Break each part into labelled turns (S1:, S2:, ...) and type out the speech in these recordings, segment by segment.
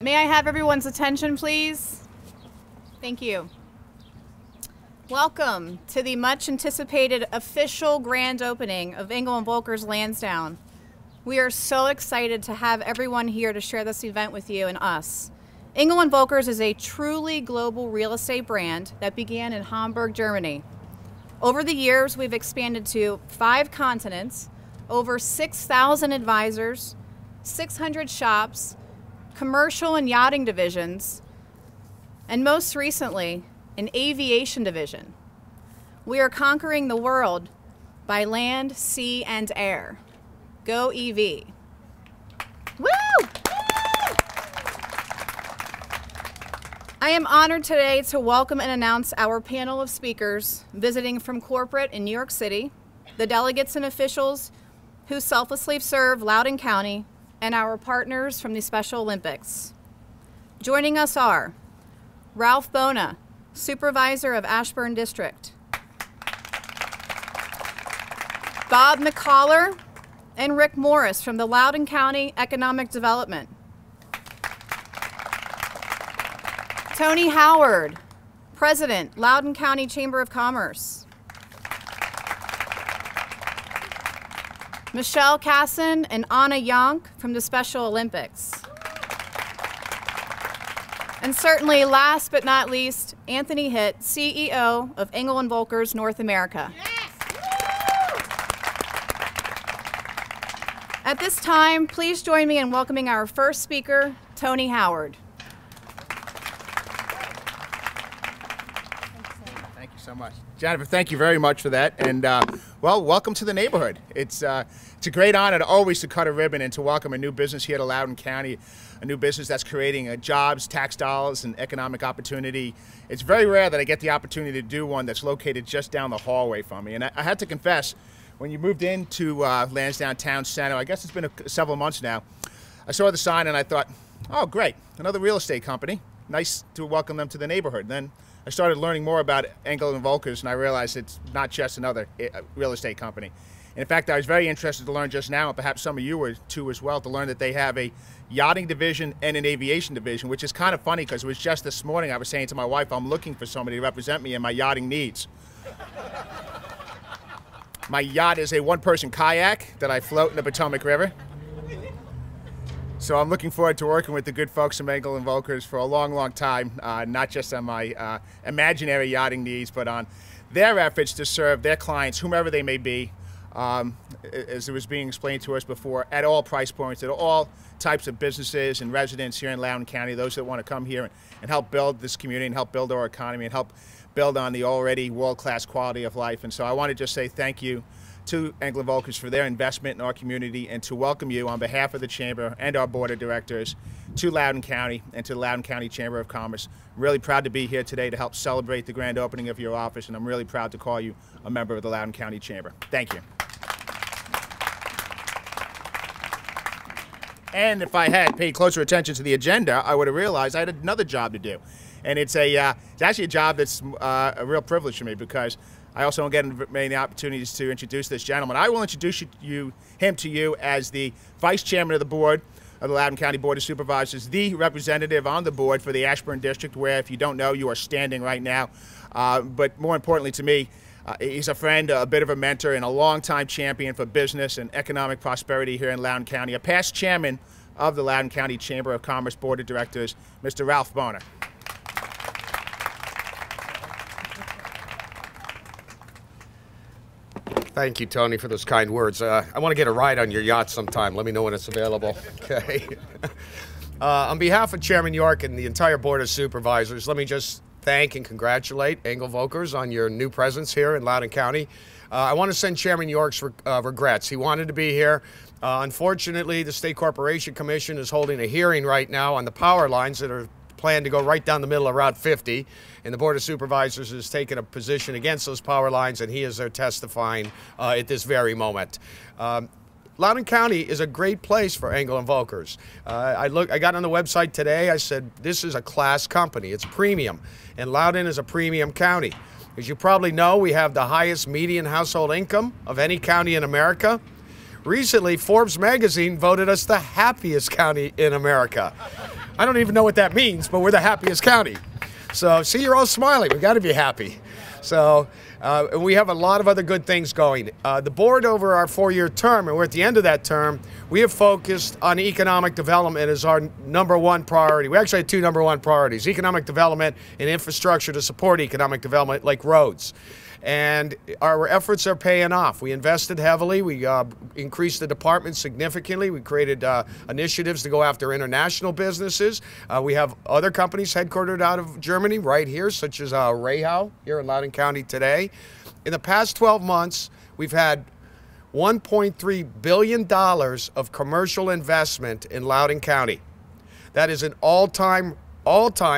S1: May I have everyone's attention, please? Thank you. Welcome to the much anticipated official grand opening of Engel Volkers Lansdown. We are so excited to have everyone here to share this event with you and us. Engel Volkers is a truly global real estate brand that began in Hamburg, Germany. Over the years, we've expanded to 5 continents, over 6,000 advisors, 600 shops, commercial and yachting divisions, and most recently, an aviation division. We are conquering the world by land, sea, and air. Go EV. Woo! I am honored today to welcome and announce our panel of speakers visiting from corporate in New York City, the delegates and officials who selflessly serve Loudoun County, and our partners from the Special Olympics. Joining us are Ralph Bona, Supervisor of Ashburn District, Bob McCollar and Rick Morris from the Loudoun County Economic Development, Tony Howard, President, Loudoun County Chamber of Commerce, Michelle Casson and Anna Yonk from the Special Olympics. And certainly, last but not least, Anthony Hitt, CEO of Engel Volkers North America. Yes. At this time, please join me in welcoming our first speaker, Tony Howard.
S2: Thank you so much. Jennifer, thank you very much for that. And well, welcome to the neighborhood. It's a great honor to cut a ribbon and to welcome a new business here to Loudoun County, a new business that's creating jobs, tax dollars, and economic opportunity. It's very rare that I get the opportunity to do one that's located just down the hallway from me. And I had to confess, when you moved into Lansdown Town Center, I guess it's been several months now, I saw the sign and I thought, oh, great, another real estate company. Nice to welcome them to the neighborhood. Then I started learning more about Engel Volkers, and I realized it's not just another real estate company. And in fact, I was very interested to learn just now, and perhaps some of you were too as well, to learn that they have a yachting division and an aviation division, which is kind of funny because it was just this morning I was saying to my wife, I'm looking for somebody to represent me in my yachting needs. My yacht is a one-person kayak that I float in the Potomac River. So I'm looking forward to working with the good folks from Engel Volkers for a long, long time, not just on my imaginary yachting needs, but on their efforts to serve their clients, whomever they may be, as it was being explained to us before, at all price points, at all types of businesses and residents here in Loudoun County, those that want to come here and help build this community and help build our economy and help build on the already world-class quality of life. And so I want to just say thank you to Engel Volkers for their investment in our community, and to welcome you on behalf of the Chamber and our Board of Directors to Loudoun County and to the Loudoun County Chamber of Commerce. I'm really proud to be here today to help celebrate the grand opening of your office, and I'm really proud to call you a member of the Loudoun County Chamber. Thank you. And if I had paid closer attention to the agenda, I would have realized I had another job to do. And it's actually a job that's a real privilege for me, because I also don't get many opportunities to introduce this gentleman. I will introduce him to you as the Vice Chairman of the Board of the Loudoun County Board of Supervisors, the representative on the board for the Ashburn District, where, if you don't know, you are standing right now. But more importantly to me, he's a friend, a bit of a mentor, and a longtime champion for business and economic prosperity here in Loudoun County, a past chairman of the Loudoun County Chamber of Commerce Board of Directors, Mr. Ralph Bona.
S3: Thank you, Tony, for those kind words. I want to get a ride on your yacht sometime. Let me know when it's available. Okay. On behalf of Chairman York and the entire Board of Supervisors, let me just thank and congratulate Engel Volkers on your new presence here in Loudoun County. I want to send Chairman York's regrets. He wanted to be here. Unfortunately, the State Corporation Commission is holding a hearing right now on the power lines that are planned to go right down the middle of Route 50, and the Board of Supervisors has taken a position against those power lines, and he is there testifying at this very moment. Loudoun County is a great place for Engel Volkers. I got on the website today. I said, this is a class company. It's premium, and Loudoun is a premium county. As you probably know, we have the highest median household income of any county in America. Recently, Forbes magazine voted us the happiest county in America. I don't even know what that means, but we're the happiest county. So, see, you're all smiling. We got to be happy. So, and we have a lot of other good things going. The board over our 4-year term, and we're at the end of that term, we have focused on economic development as our #1 priority. We actually had 2 #1 priorities: economic development and infrastructure to support economic development, like roads. And our efforts are paying off. We invested heavily. We increased the department significantly. We created initiatives to go after international businesses. We have other companies headquartered out of Germany right here, such as Rehau here in Loudoun County today. In the past 12 months, we've had $1.3 billion of commercial investment in Loudoun County. That is an all-time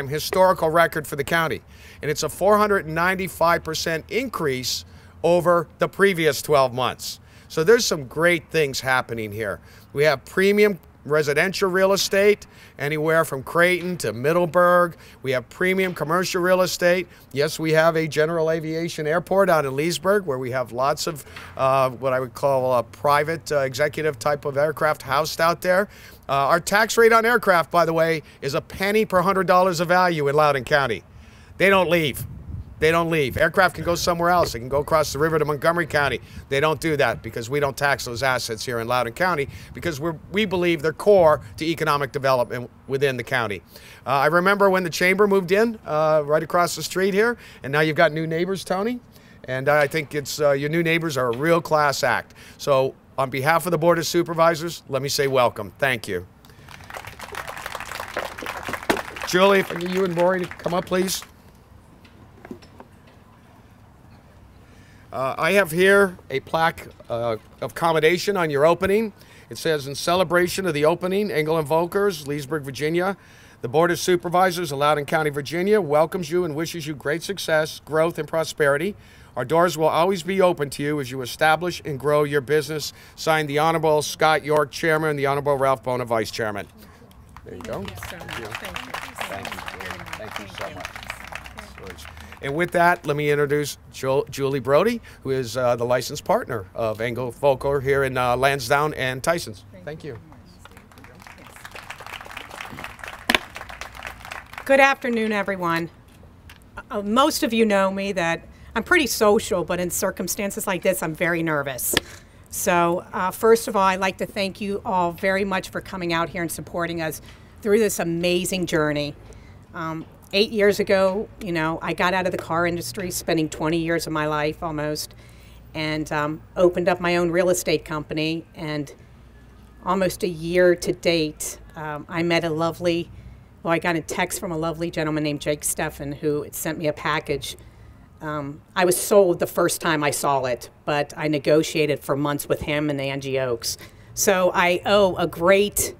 S3: historical record for the county. And it's a 495% increase over the previous 12 months. So there's some great things happening here. We have premium residential real estate, anywhere from Creighton to Middleburg. We have premium commercial real estate. Yes, we have a general aviation airport out in Leesburg, where we have lots of what I would call a private executive type of aircraft housed out there. Our tax rate on aircraft, by the way, is a penny per $100 of value in Loudoun County. They don't leave. They don't leave. Aircraft can go somewhere else. They can go across the river to Montgomery County. They don't do that because we don't tax those assets here in Loudoun County, because we believe they're core to economic development within the county. I remember when the chamber moved in right across the street here, and now you've got new neighbors, Tony. And I think it's your new neighbors are a real class act. So on behalf of the Board of Supervisors, let me say welcome. Thank you. Julie, if I get you and Rory to come up, please. I have here a plaque of commendation on your opening. It says, in celebration of the opening, Engel Volkers, Leesburg, Virginia, the Board of Supervisors of Loudoun County, Virginia, welcomes you and wishes you great success, growth, and prosperity. Our doors will always be open to you as you establish and grow your business. Signed, the Honorable Scott York, Chairman, and the Honorable Ralph Bona, Vice Chairman. There you go.
S1: Thank you so much.
S3: Thank you. Thank you so much. And with that, let me introduce Julie Brody, who is the licensed partner of Engel Volkers here in Lansdown and Tysons. Thank you.
S4: Good afternoon, everyone. Most of you know me that I'm pretty social, but in circumstances like this, I'm very nervous. So first of all, I'd like to thank you all very much for coming out here and supporting us through this amazing journey. 8 years ago, you know, I got out of the car industry, spending 20 years of my life almost, and opened up my own real estate company. And almost a year to date, I met a lovely, well, I got a text from a lovely gentleman named Jake Steffen, who sent me a package. I was sold the first time I saw it, but I negotiated for months with him and Angie Oakes. So I owe a great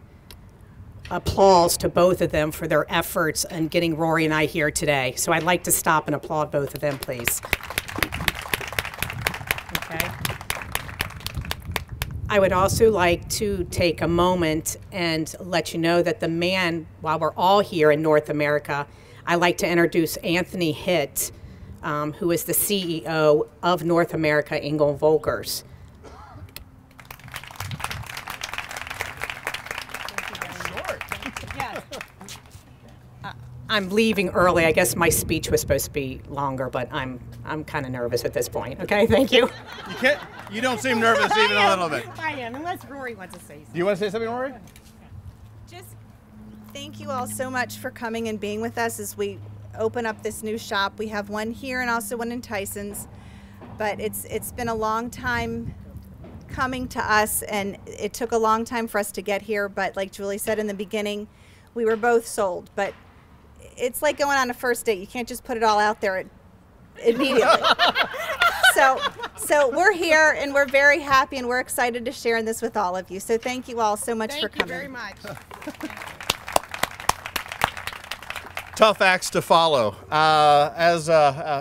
S4: applause to both of them for their efforts in getting Rory and I here today. So I'd like to stop and applaud both of them, please. Okay. I would also like to take a moment and let you know that the man, while we're all here in North America, I'd like to introduce Anthony Hitt, who is the CEO of North America Engel Volkers. I'm leaving early. I guess my speech was supposed to be longer, but I'm kind of nervous at this point. Okay, thank you.
S5: You don't seem nervous even a little bit.
S4: I am, unless Rory wants to say something.
S5: Do you want to say something, Rory?
S6: Just thank you all so much for coming and being with us as we open up this new shop. We have one here and also one in Tysons, but it's been a long time coming to us, and it took a long time for us to get here. But like Julie said in the beginning, we were both sold. But it's like going on a first date. You can't just put it all out there immediately. So we're here, and we're very happy, and we're excited to share this with all of you. So thank you all so much for coming.
S4: Thank you very much.
S5: Tough acts to follow.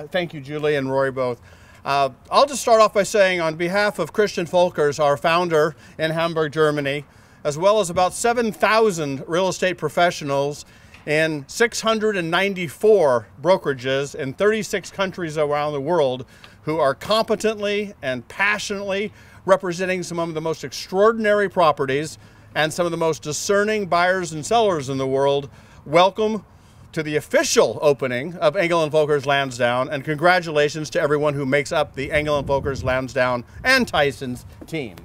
S5: Thank you, Julie and Rory both. I'll just start off by saying, on behalf of Christian Volkers, our founder in Hamburg, Germany, as well as about 7,000 real estate professionals in 694 brokerages in 36 countries around the world, who are competently and passionately representing some of the most extraordinary properties and some of the most discerning buyers and sellers in the world, welcome to the official opening of Engel Volkers Lansdown, and congratulations to everyone who makes up the Engel Volkers Lansdown and Tyson's team.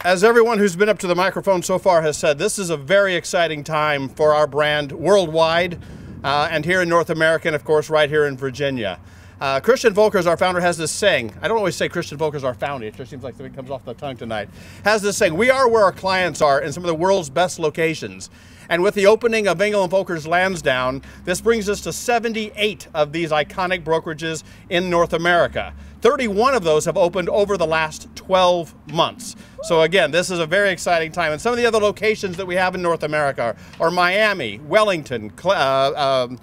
S5: As everyone who's been up to the microphone so far has said, this is a very exciting time for our brand worldwide and here in North America, and of course right here in Virginia. Christian Volkers, our founder, has this saying. I don't always say Christian Volkers, our founder. It just seems like something comes off the tongue tonight. Has this saying, we are where our clients are in some of the world's best locations. And with the opening of Engel Volkers Lansdown, this brings us to 78 of these iconic brokerages in North America. 31 of those have opened over the last 12 months. So again, this is a very exciting time. And some of the other locations that we have in North America are Miami, Wellington, Clearwater.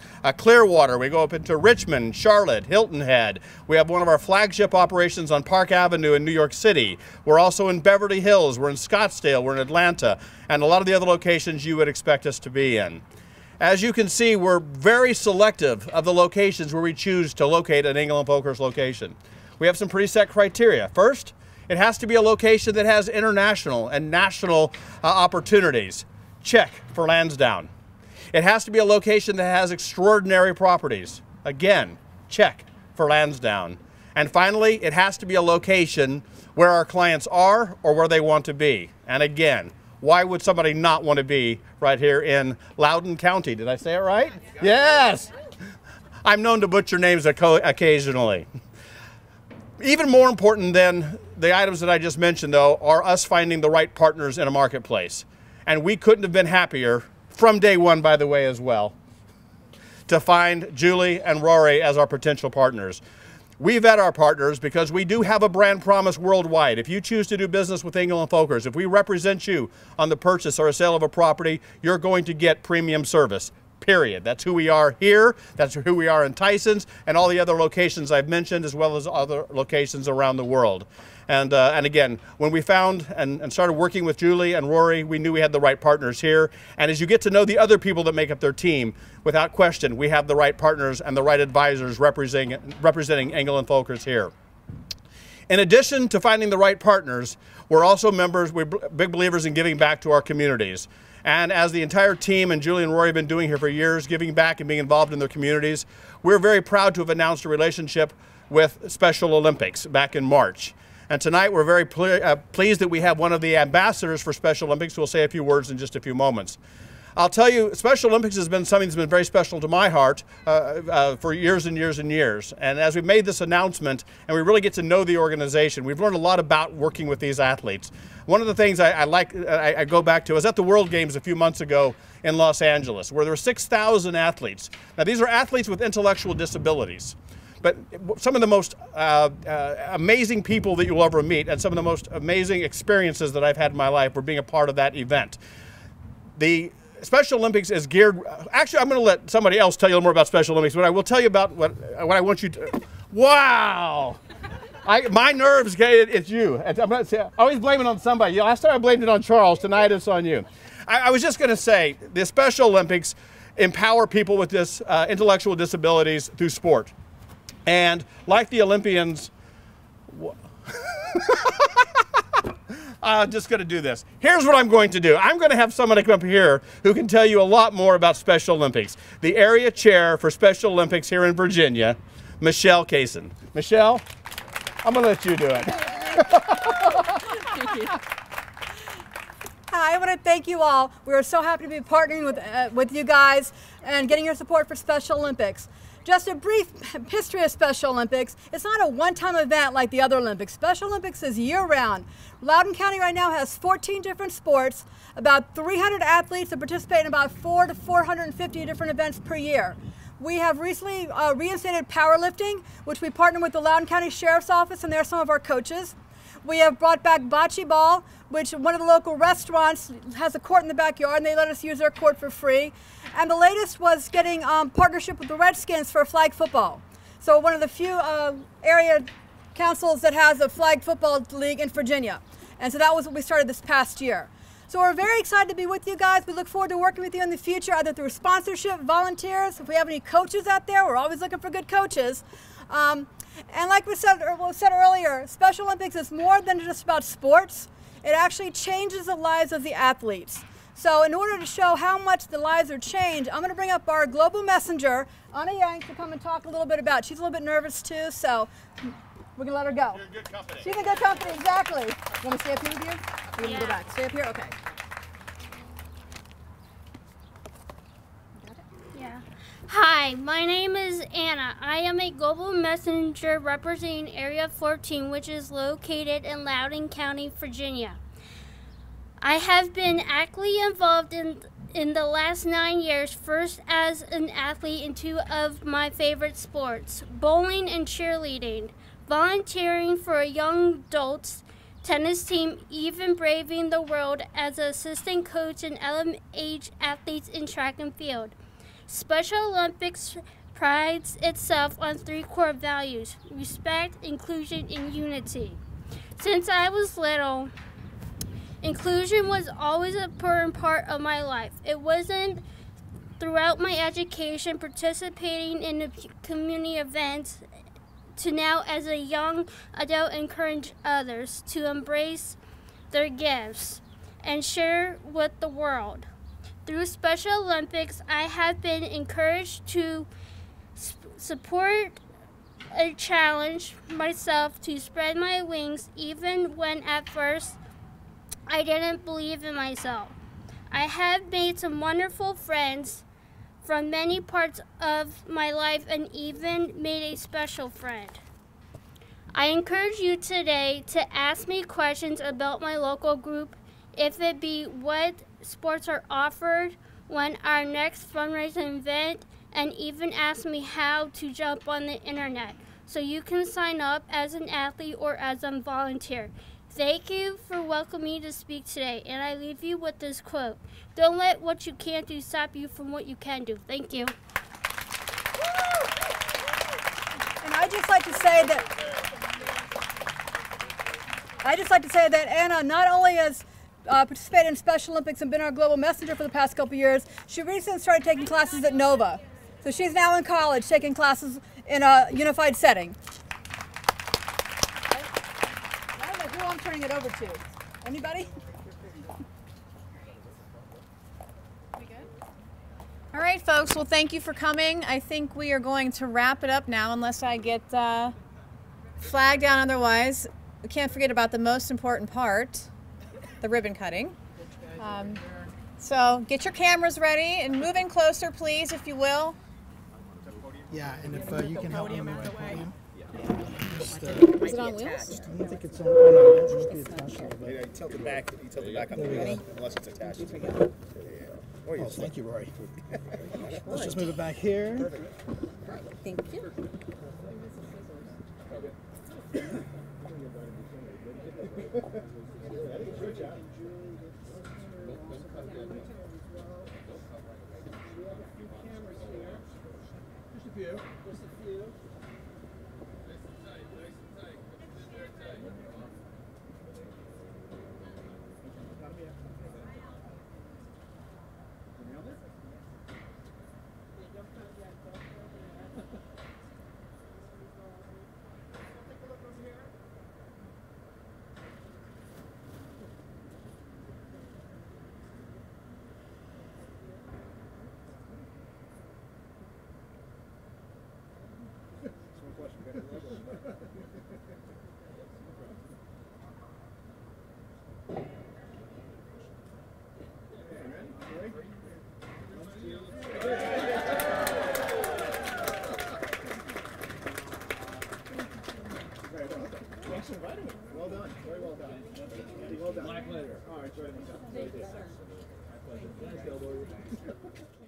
S5: We go up into Richmond, Charlotte, Hilton Head. We have one of our flagship operations on Park Avenue in New York City. We're also in Beverly Hills. We're in Scottsdale. We're in Atlanta. And a lot of the other locations you would expect us to be in. As you can see, we're very selective of the locations where we choose to locate an Engel Volkers location. We have some pretty set criteria. First, it has to be a location that has international and national opportunities. Check for Lansdown. It has to be a location that has extraordinary properties. Again, check for Lansdown. And finally, it has to be a location where our clients are or where they want to be. And again, why would somebody not want to be right here in Loudoun County? Did I say it right? Yes! I'm known to butcher names occasionally. Even more important than the items that I just mentioned, though, are us finding the right partners in a marketplace. And we couldn't have been happier, from day one, by the way, as well, to find Julie and Rory as our potential partners. We vet our partners because we do have a brand promise worldwide. If you choose to do business with Engel Volkers, if we represent you on the purchase or a sale of a property, you're going to get premium service. Period. That's who we are here, that's who we are in Tyson's, and all the other locations I've mentioned, as well as other locations around the world. And again, when we found and started working with Julie and Rory, we knew we had the right partners here. And as you get to know the other people that make up their team, without question, we have the right partners and the right advisors representing Engel Volkers here. In addition to finding the right partners, we're also we're big believers in giving back to our communities. And as the entire team and Julie and Rory have been doing here for years, giving back and being involved in their communities, we're very proud to have announced a relationship with Special Olympics back in March. And tonight we're very pleased that we have one of the ambassadors for Special Olympics who will say a few words in just a few moments. I'll tell you, Special Olympics has been something that's been very special to my heart for years and years and years. And as we've made this announcement and we really get to know the organization, we've learned a lot about working with these athletes. One of the things I go back to, I was at the World Games a few months ago in Los Angeles, where there were 6,000 athletes. Now, these are athletes with intellectual disabilities. But some of the most amazing people that you'll ever meet and some of the most amazing experiences that I've had in my life were being a part of that event. The Special Olympics is geared, actually I'm going to let somebody else tell you a little more about Special Olympics, but I will tell you about what I want you to, wow! My nerves, it's you. I'm not saying, I always blame it on somebody. Last time I blamed it on Charles, tonight it's on you. I was just going to say, the Special Olympics empower people with this intellectual disabilities through sport. And like the Olympians, I'm just going to do this. Here's what I'm going to do. I'm going to have somebody come up here who can tell you a lot more about Special Olympics. The area chair for Special Olympics here in Virginia, Michelle Kaysen. Michelle, I'm going to let you do it.
S7: Hi, I want to thank you all. We're so happy to be partnering with you guys and getting your support for Special Olympics. Just a brief history of Special Olympics. It's not a one-time event like the other Olympics. Special Olympics is year-round. Loudoun County right now has 14 different sports, about 300 athletes that participate in about 400 to 450 different events per year. We have recently reinstated powerlifting, which we partner with the Loudoun County Sheriff's Office, and they're some of our coaches. We have brought back bocce ball, which one of the local restaurants has a court in the backyard, and they let us use their court for free. And the latest was getting partnership with the Redskins for flag football. So one of the few area councils that has a flag football league in Virginia. And so that was what we started this past year. So we're very excited to be with you guys. We look forward to working with you in the future, either through sponsorship, volunteers. If we have any coaches out there, we're always looking for good coaches. And like we said earlier, Special Olympics is more than just about sports. it actually changes the lives of the athletes. So in order to show how much the lives are changed, I'm going to bring up our global messenger, Anna Yang, to come and talk a little bit about it. She's a little bit nervous too, so we're going to let her go.
S2: You're in good company.
S7: She's in good company, exactly. You want me to stay up here with you? Or you want to go back? Stay up here? Okay.
S8: Yeah. Hi, my name is Anna. I am a global messenger representing Area 14, which is located in Loudoun County, Virginia. I have been actively involved in the last 9 years, first as an athlete in two of my favorite sports, bowling and cheerleading, volunteering for a young adults tennis team, even braving the world as an assistant coach in LMH athletes in track and field. Special Olympics prides itself on 3 core values: respect, inclusion, and unity. Since I was little, inclusion was always an important part of my life. It wasn't throughout my education, participating in the community events, to now as a young adult encourage others to embrace their gifts and share with the world. Through Special Olympics, I have been encouraged to support a challenge myself to spread my wings, even when at first I didn't believe in myself. I have made some wonderful friends from many parts of my life and even made a special friend. I encourage you today to ask me questions about my local group, if it be what sports are offered, when our next fundraising event, and even ask me how to jump on the internet so you can sign up as an athlete or as a volunteer. Thank you for welcoming me to speak today, and I leave you with this quote: "Don't let what you can't do stop you from what you can do." Thank you.
S7: And I'd just like to say that Anna not only has participated in Special Olympics and been our global messenger for the past couple years, she recently started taking classes at Nova. So she's now in college taking classes in a unified setting. I don't know who I'm turning it over to. Anybody?
S1: All right, folks. Well, thank you for coming. I think we are going to wrap it up now, unless I get flagged down otherwise. We can't forget about the most important part, the ribbon cutting. So get your cameras ready and move in closer, please, if you will.
S9: Yeah, and if you can help me on the way.
S1: Is it on wheels?
S9: I don't think it's on. Oh, no, it must be attached.
S2: Yeah, you tilt it back on the wheel, unless it's attached.
S9: Oh, thank you, Rory. Let's just move it back here.
S1: Thank you.
S2: Thanks for inviting me. Well done. Very well done. Well done. Black letter. All right, join me. Thank you, sir. My pleasure.